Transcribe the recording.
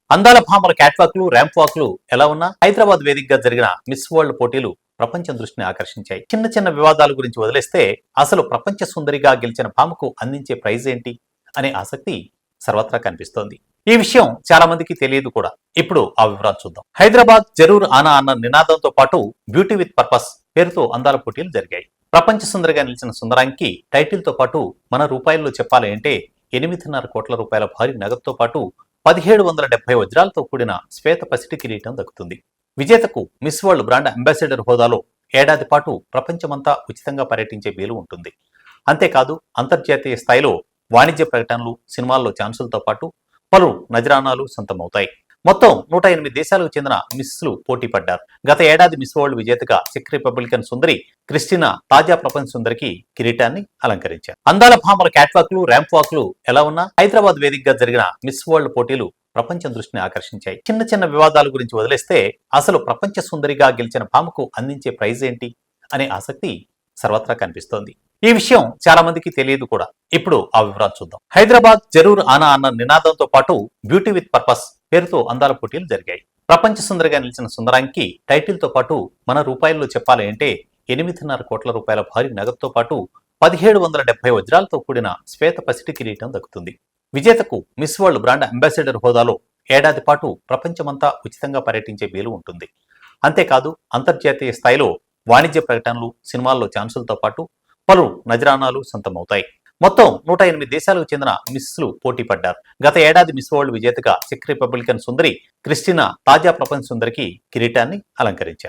అందాల భామల క్యాట్వాక్లు ర్యాంప్ వాక్లు ఎలా ఉన్నా హైదరాబాద్ వేదికగా జరిగిన మిస్ వరల్డ్ పోటీలు ప్రపంచం దృష్టిని ఆకర్షించాయి. చిన్న చిన్న వివాదాల గురించి వదిలేస్తే అసలు ప్రపంచ సుందరిగా గెలిచిన భామకు అందించే ప్రైజ్ ఏంటి అనే ఆసక్తి సర్వత్రా కనిపిస్తోంది. ఈ విషయం చాలా మందికి తెలియదు కూడా. ఇప్పుడు ఆ వివరాలు చూద్దాం. హైదరాబాద్ జరూర్ ఆనా అన్న నినాదంతో పాటు బ్యూటీ విత్ పర్పస్ పేరుతో అందాల పోటీలు జరిగాయి. ప్రపంచ సుందరిగా నిలిచిన సుందరాంకి టైటిల్ తో పాటు మన రూపాయల్లో చెప్పాలి అంటే 8.5 కోట్ల రూపాయల భారీ నగదుతో పాటు 1770 వజ్రాలతో కూడిన శ్వేత పసిటి కిరీటం దక్కుతుంది. విజేతకు మిస్ వరల్డ్ బ్రాండ్ అంబాసిడర్ హోదాలో ఏడాది పాటు ప్రపంచమంతా ఉచితంగా పర్యటించే వీలు ఉంటుంది. అంతేకాదు అంతర్జాతీయ స్థాయిలో వాణిజ్య ప్రకటనలు, సినిమాల్లో ఛాన్సులతో పాటు పలు నజరానాలు సొంతమవుతాయి. మొత్తం 108 దేశాలకు చెందిన మిస్లు పోటీ పడ్డారు. గత ఏడాది మిస్ వరల్డ్ విజేతగా చెక్ రిపబ్లికన్ సుందరి క్రిస్టినా తాజా ప్రపంచ సుందరికి కిరీటాన్ని అలంకరించారు. అందాల భామల క్యాట్వాక్లు ర్యాంప్ వాక్లు ఎలా ఉన్నా హైదరాబాద్ వేదికగా జరిగిన మిస్ వరల్డ్ పోటీలు ప్రపంచం దృష్టిని ఆకర్షించాయి. చిన్న చిన్న వివాదాల గురించి వదిలేస్తే అసలు ప్రపంచ సుందరిగా గెలిచిన భామకు అందించే ప్రైజ్ ఏంటి అనే ఆసక్తి సర్వత్రా కనిపిస్తోంది. ఈ విషయం చాలా మందికి తెలియదు కూడా. ఇప్పుడు ఆ వివరాలు చూద్దాం. హైదరాబాద్ జరూర్ ఆనా అన్న నినాదంతో పాటు బ్యూటీ విత్ పర్పస్ పేరుతో అందాల పోటీలు జరిగాయి. ప్రపంచ సుందరిగా నిలిచిన సుందరాంకి టైటిల్ తో పాటు మన రూపాయల్లో చెప్పాలి అంటే 8.5 కోట్ల రూపాయల భారీ నగదుతో పాటు 1770 వజ్రాలతో కూడిన శ్వేత పసిటి కిరీటం దక్కుతుంది. విజేతకు మిస్ వరల్డ్ బ్రాండ్ అంబాసిడర్ హోదాలో ఏడాది పాటు ప్రపంచమంతా ఉచితంగా పర్యటించే వీలు ఉంటుంది. అంతేకాదు అంతర్జాతీయ స్థాయిలో వాణిజ్య ప్రకటనలు, సినిమాల్లో ఛాన్సులతో పాటు పలు నజరానాలు సొంతమవుతాయి. మొత్తం 108 దేశాలకు చెందిన మిస్లు పోటీ పడ్డారు. గత ఏడాది మిస్ వరల్డ్ విజేతగా చెక్ రిపబ్లికన్ సుందరి క్రిస్టినా తాజా ప్రపంచ సుందరికి కిరీటాన్ని అలంకరించారు.